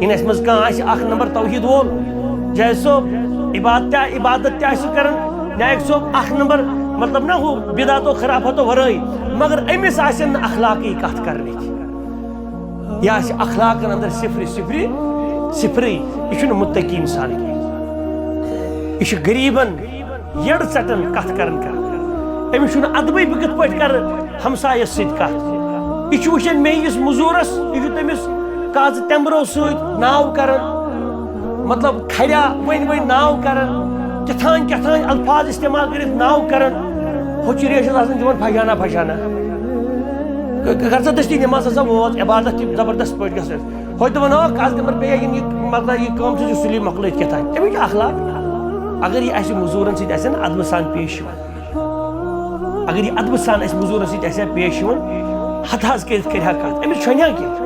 ان اس مز کان آسہِ اکھ نمبر توحید وول جیسے صوب عبادت تہ کران نائک صوب اکھ نمبر مطلب نہ ہو بدعتو خرافاتو ورٲے مگر امس آسن نہٕ اخلاقی کتھ کرنٕچ یہ آسہِ اخلاقن اندر صفری یہ چھُنہٕ متقی انسان کینٛہہ یہ چھُ غریبن یڑ ژٹن کتھ کران أمِس چھُنہٕ ادبٕے بہٕ کِتھ پٲٹھۍ کرٕ ہمسایس سۭتۍ کتھ یہ چھُ وٕچھان مے یِس مٔزوٗرس یہ چھُ تٔمِس کاژٕ تٮ۪مبرو سۭتۍ ناو کران مطلب کھڑیا ؤنۍ ناو کران کیٛاہ الفاظ استعمال کٔرِتھ ناو کران ہُہ چھُ ریشس آسان دِوان پھشانہ کر سا دستی نماز ہسا ووت عبادت تہِ زبردست پٲٹھۍ گژھان ہُہ دپان کاژ تٮ۪مبر بیٚیہِ یِن یہِ مطلب یہِ کٲم ژٕ چھُ سُلی مۄکلٲیِتھ کیٛاہ تام اَمِچ اخلاق اگر یہِ اَسہِ مٔزوٗرن سۭتۍ آسہِ نا ادبہٕ سان پیش یِوان اگر یہِ ادبہٕ سان اَسہِ مٔزوٗرن سۭتۍ آسہِ ہا پیش یِوان ہتھ حظ کٔرِتھ کرِ ہا کتھ أمِس چھۄنہِ ہا کینٛہہ